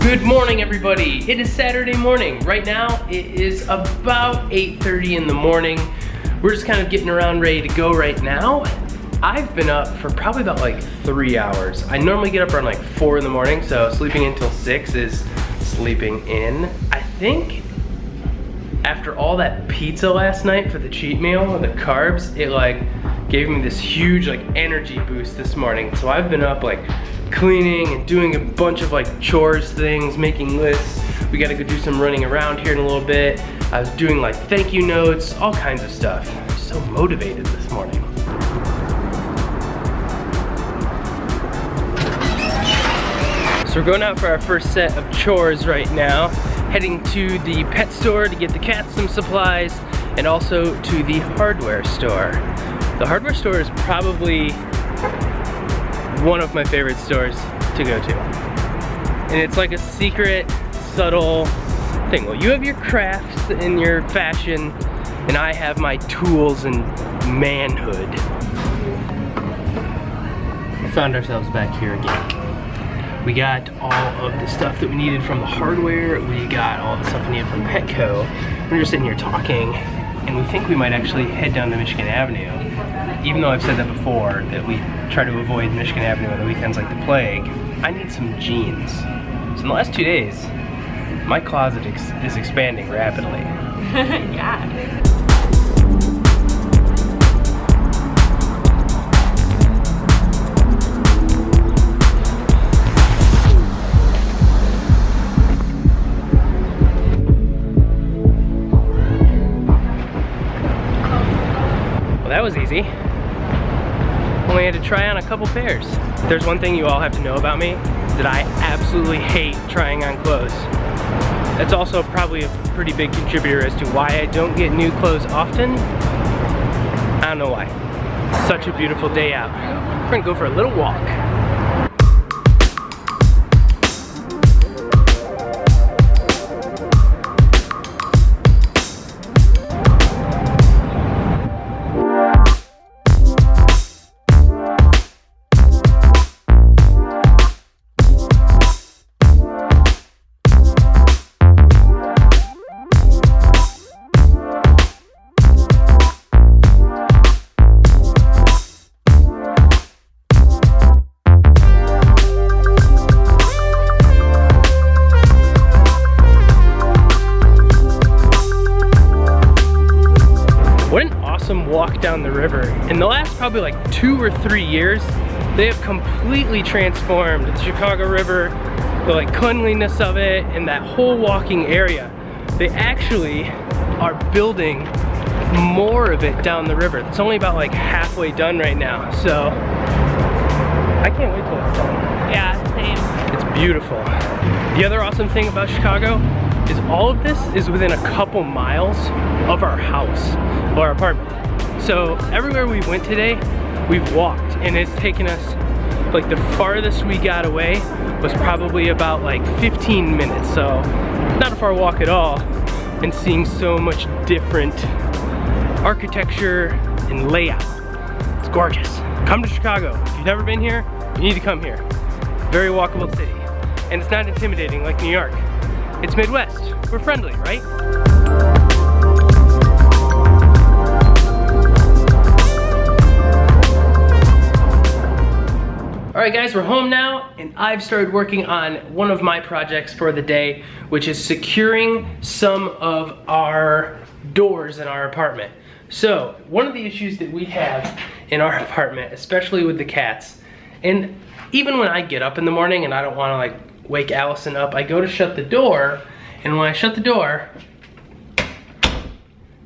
Good morning, everybody. It is Saturday morning. Right now, it is about 8:30 in the morning. We're just kind of getting around ready to go right now. I've been up for probably about like 3 hours. I normally get up around like 4 in the morning, so sleeping until 6 is sleeping in. I think after all that pizza last night for the cheat meal, the carbs, it like gave me this huge like energy boost this morning. So I've been up like cleaning and doing a bunch of like chores things, making lists. We gotta go do some running around here in a little bit. I was doing like thank you notes, all kinds of stuff. So motivated this morning. So we're going out for our first set of chores right now. Heading to the pet store to get the cats some supplies, and also to the hardware store. The hardware store is probably one of my favorite stores to go to. And it's like a secret, subtle thing. Well, you have your crafts and your fashion, and I have my tools and manhood. We found ourselves back here again. We got all of the stuff that we needed from the hardware. We got all the stuff we needed from Petco. We're just sitting here talking, and we think we might actually head down to Michigan Avenue. Even though I've said that before, that we try to avoid Michigan Avenue on the weekends like the plague, I need some jeans. So in the last 2 days, my closet is expanding rapidly. Yeah. Well, that was easy. Only had to try on a couple pairs. If there's one thing you all have to know about me, is that I absolutely hate trying on clothes. That's also probably a pretty big contributor as to why I don't get new clothes often. I don't know why. It's such a beautiful day out. We're gonna go for a little walk. What an awesome walk down the river. In the last probably like 2 or 3 years, they have completely transformed the Chicago River, the like cleanliness of it, and that whole walking area. They actually are building more of it down the river. It's only about like halfway done right now, so I can't wait till it's done. Yeah, same. It's beautiful. The other awesome thing about Chicago is all of this is within a couple miles of our house, or our apartment. So everywhere we went today, we've walked, and it's taken us, like the farthest we got away was probably about like 15 minutes. So not a far walk at all, and seeing so much different architecture and layout. It's gorgeous. Come to Chicago. If you've never been here, you need to come here. Very walkable city. And it's not intimidating like New York. It's Midwest. We're friendly, right? All right guys, we're home now, and I've started working on one of my projects for the day, which is securing some of our doors in our apartment. So one of the issues that we have in our apartment, especially with the cats, and even when I get up in the morning and I don't want to like wake Allison up, I go to shut the door, and when I shut the door,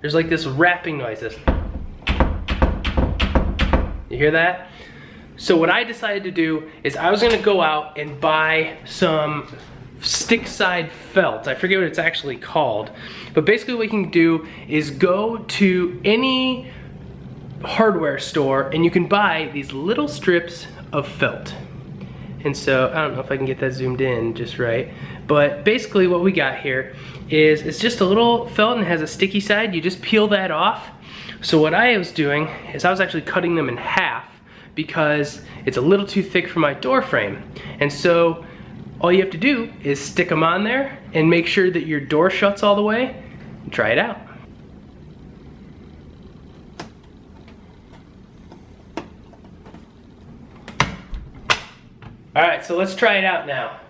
there's like this rapping noise. You hear that? So what I decided to do is I was gonna go out and buy some stick side felt. I forget what it's actually called, but basically what you can do is go to any hardware store and you can buy these little strips of felt. And so, I don't know if I can get that zoomed in just right, but basically what we got here is it's just a little felt and it has a sticky side. You just peel that off. So what I was doing is I was actually cutting them in half because it's a little too thick for my door frame. And so All you have to do is stick them on there and make sure that your door shuts all the way and try it out. All right, so let's try it out now.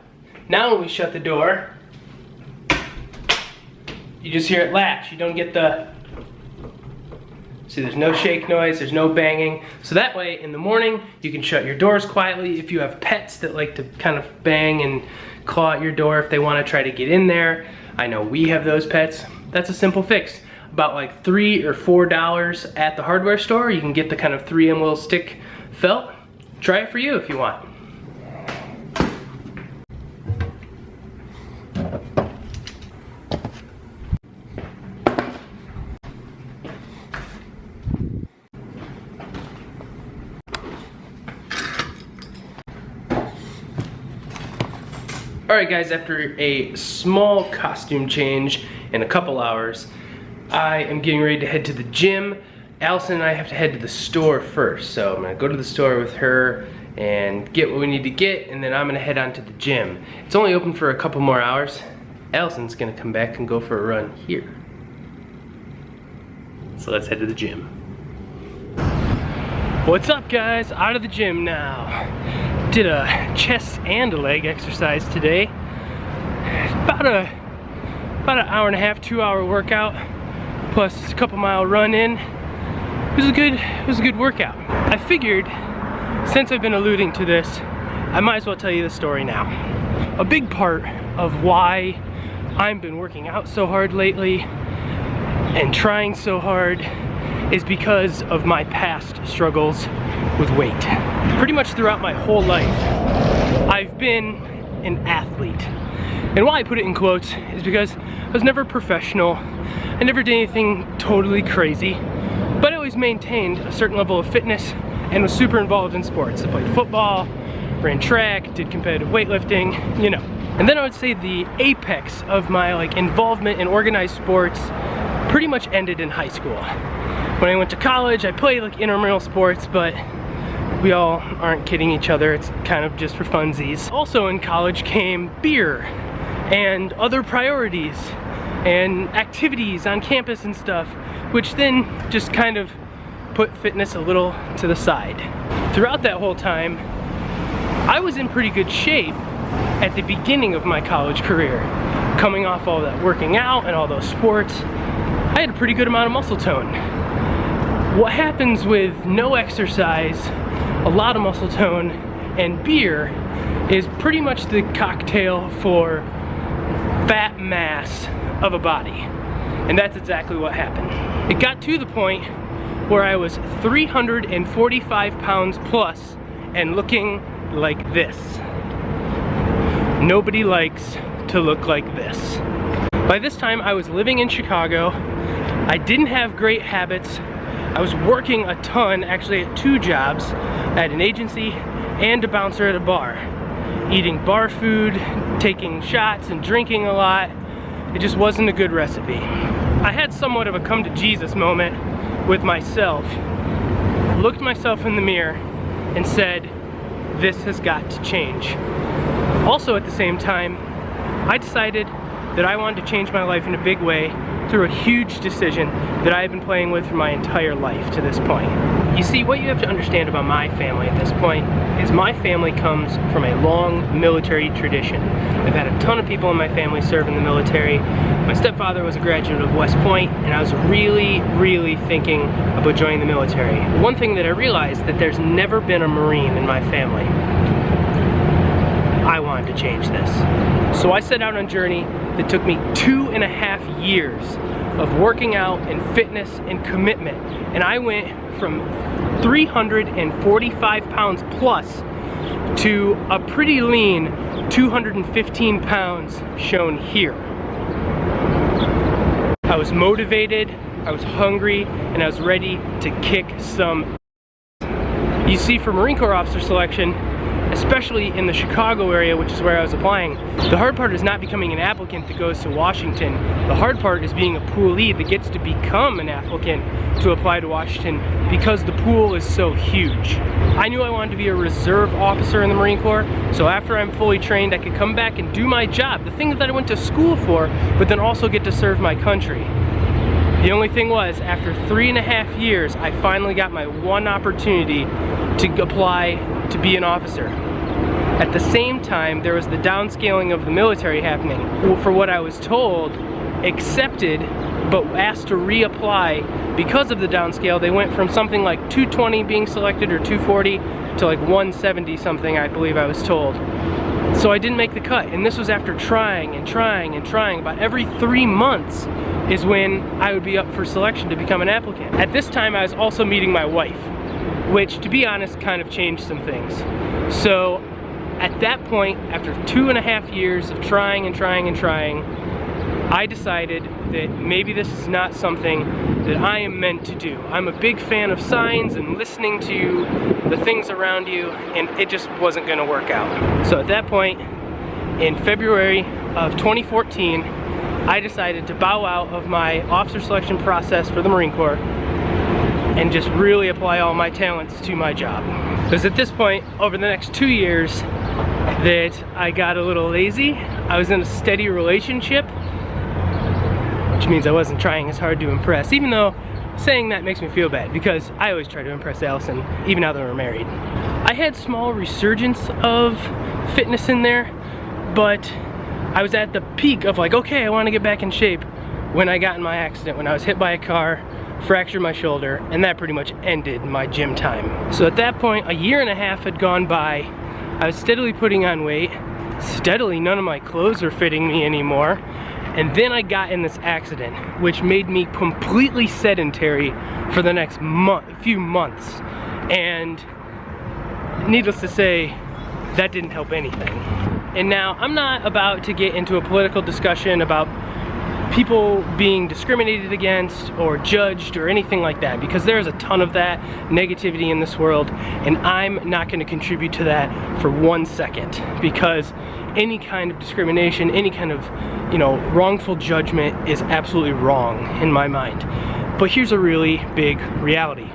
Now when we shut the door, you just hear it latch. You don't get the, see, there's no shake noise, there's no banging. So that way in the morning, you can shut your doors quietly. If you have pets that like to kind of bang and claw at your door if they want to try to get in there, I know we have those pets. That's a simple fix. About like $3 or $4 at the hardware store. You can get the kind of 3M little stick felt. Try it for you if you want. Alright guys, after a small costume change in a couple hours, I am getting ready to head to the gym. Allison and I have to head to the store first, so I'm going to go to the store with her and get what we need to get, and then I'm going to head on to the gym. It's only open for a couple more hours. Allison's going to come back and go for a run here. So let's head to the gym. What's up guys? Out of the gym now. Did a chest and a leg exercise today. About an hour and a half, 2 hour workout, plus a couple mile run in. It was a good workout. I figured, since I've been alluding to this, I might as well tell you the story now. A big part of why I've been working out so hard lately and trying so hard is because of my past struggles with weight. Pretty much throughout my whole life, I've been an athlete. And why I put it in quotes is because I was never professional. I never did anything totally crazy, but I always maintained a certain level of fitness and was super involved in sports. I played football, ran track, did competitive weightlifting, you know. And then I would say the apex of my involvement in organized sports pretty much ended in high school. When I went to college, I played intramural sports, but we all aren't kidding each other. It's kind of just for funsies. Also in college came beer and other priorities and activities on campus and stuff, which then just kind of put fitness a little to the side. Throughout that whole time, I was in pretty good shape at the beginning of my college career. Coming off all that working out and all those sports, I had a pretty good amount of muscle tone. What happens with no exercise, a lot of muscle tone, and beer is pretty much the cocktail for fat mass of a body. And that's exactly what happened. It got to the point where I was 345 pounds plus and looking like this. Nobody likes to look like this. By this time I was living in Chicago. I didn't have great habits. I was working a ton, actually at 2 jobs, at an agency and a bouncer at a bar. Eating bar food, taking shots and drinking a lot. It just wasn't a good recipe. I had somewhat of a come to Jesus moment with myself. Looked myself in the mirror and said, this has got to change. Also at the same time, I decided that I wanted to change my life in a big way through a huge decision that I have been playing with for my entire life to this point. You see, what you have to understand about my family at this point is my family comes from a long military tradition. I've had a ton of people in my family serve in the military. My stepfather was a graduate of West Point, and I was really thinking about joining the military. One thing that I realized that there's never been a Marine in my family. I wanted to change this. So I set out on a journey that took me 2.5 years of working out and fitness and commitment. And I went from 345 pounds plus to a pretty lean 215 pounds shown here. I was motivated, I was hungry, and I was ready to kick some. You see, for Marine Corps officer selection, especially in the Chicago area, which is where I was applying. The hard part is not becoming an applicant that goes to Washington. The hard part is being a poolee that gets to become an applicant to apply to Washington because the pool is so huge. I knew I wanted to be a reserve officer in the Marine Corps, so after I'm fully trained, I could come back and do my job, the thing that I went to school for, but then also get to serve my country. The only thing was, after 3.5 years, I finally got my one opportunity to apply to be an officer. At the same time, there was the downscaling of the military happening. For what I was told, accepted, but asked to reapply because of the downscale. They went from something like 220 being selected or 240 to like 170 something, I believe I was told. So I didn't make the cut, and this was after trying and trying and trying. About every 3 months is when I would be up for selection to become an applicant. At this time, I was also meeting my wife, which, to be honest, kind of changed some things. So at that point, after 2.5 years of trying and trying and trying, I decided that maybe this is not something that I am meant to do. I'm a big fan of signs and listening to the things around you, and it just wasn't gonna work out. So at that point, in February of 2014, I decided to bow out of my officer selection process for the Marine Corps and just really apply all my talents to my job. Because at this point, over the next 2 years, that I got a little lazy. I was in a steady relationship, which means I wasn't trying as hard to impress, even though saying that makes me feel bad because I always try to impress Allison, even now that we're married. I had small resurgence of fitness in there, but I was at the peak of like, okay, I want to get back in shape when I got in my accident, when I was hit by a car, fractured my shoulder, and that pretty much ended my gym time. So at that point, 1.5 years had gone by. I was steadily putting on weight. Steadily, none of my clothes were fitting me anymore. And then I got in this accident, which made me completely sedentary for the next few months. And needless to say, that didn't help anything. And now, I'm not about to get into a political discussion about people being discriminated against or judged or anything like that, because there's a ton of that negativity in this world, and I'm not going to contribute to that for 1 second, because any kind of discrimination, any kind of, wrongful judgment is absolutely wrong in my mind. But here's a really big reality.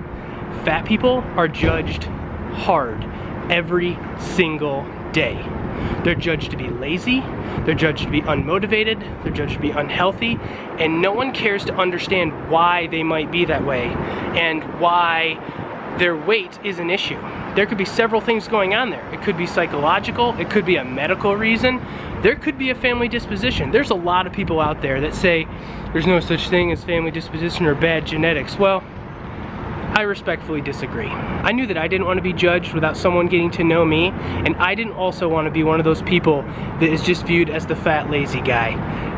Fat people are judged hard every single day. They're judged to be lazy, they're judged to be unmotivated, they're judged to be unhealthy, and no one cares to understand why they might be that way and why their weight is an issue. There could be several things going on there. It could be psychological, it could be a medical reason, there could be a family disposition. There's a lot of people out there that say there's no such thing as family disposition or bad genetics. Well, I respectfully disagree. I knew that I didn't want to be judged without someone getting to know me, and I didn't also want to be one of those people that is just viewed as the fat, lazy guy.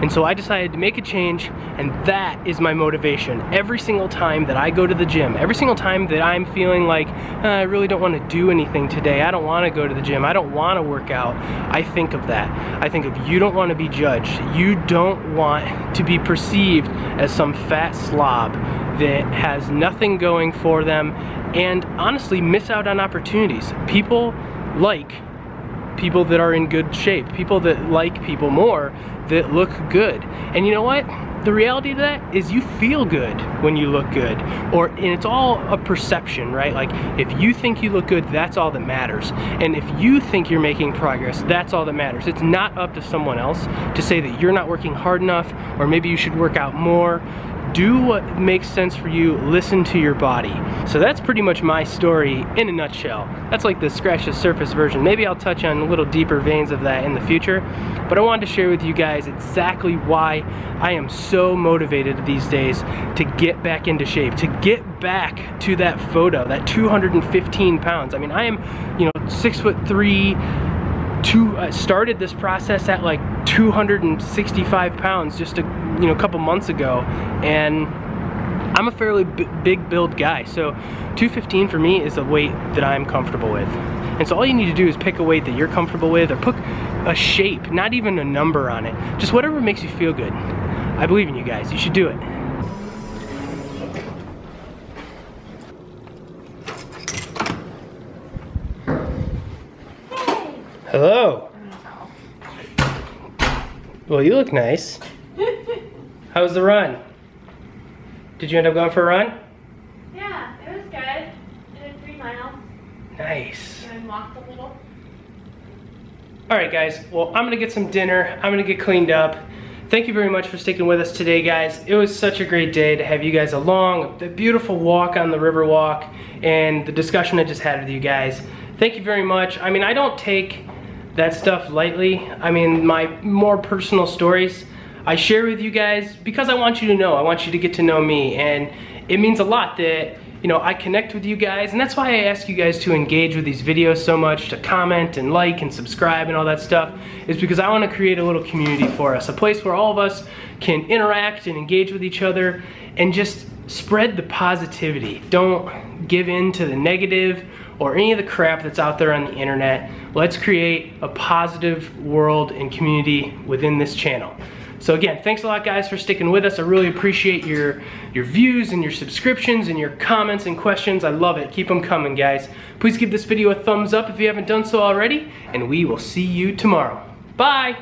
And so I decided to make a change, and that is my motivation. Every single time that I go to the gym, every single time that I'm feeling like, I really don't want to do anything today, I don't want to go to the gym, I don't want to work out, I think of that. I think of, you don't want to be judged. You don't want to be perceived as some fat slob that has nothing going for them, and honestly miss out on opportunities. People like people that are in good shape, people that like people more that look good. And you know what? The reality of that is you feel good when you look good, and it's all a perception, right? Like, if you think you look good, that's all that matters. And if you think you're making progress, that's all that matters. It's not up to someone else to say that you're not working hard enough, or maybe you should work out more. Do what makes sense for you, listen to your body. So that's pretty much my story in a nutshell. That's like the scratch the surface version. Maybe I'll touch on a little deeper veins of that in the future, but I wanted to share with you guys exactly why I am so motivated these days to get back into shape, to get back to that photo, that 215 pounds. I mean, I am, 6'3", started this process at like 265 pounds just a couple months ago, and I'm a fairly big build guy, so 215 for me is a weight that I'm comfortable with. And so all you need to do is pick a weight that you're comfortable with, or pick a shape, not even a number on it, just whatever makes you feel good. I believe in you guys, you should do it. Hello. Well, you look nice. How was the run? Did you end up going for a run? Yeah, it was good. I did 3 miles Nice. and walked a little. All right, guys. Well, I'm gonna get some dinner. I'm gonna get cleaned up. Thank you very much for sticking with us today, guys. It was such a great day to have you guys along. The beautiful walk on the river walk and the discussion I just had with you guys. Thank you very much. I mean, I don't take that stuff lightly. I mean, my more personal stories I share with you guys because I want you to know. I want you to get to know me, and it means a lot that, you know, I connect with you guys, and that's why I ask you guys to engage with these videos so much, to comment and like and subscribe and all that stuff, is because I want to create a little community for us, a place where all of us can interact and engage with each other and just spread the positivity. Don't give in to the negative or any of the crap that's out there on the internet. Let's create a positive world and community within this channel. So again, thanks a lot, guys, for sticking with us. I really appreciate your views and your subscriptions and your comments and questions. I love it. Keep them coming, guys. Please give this video a thumbs up if you haven't done so already, and we will see you tomorrow. Bye.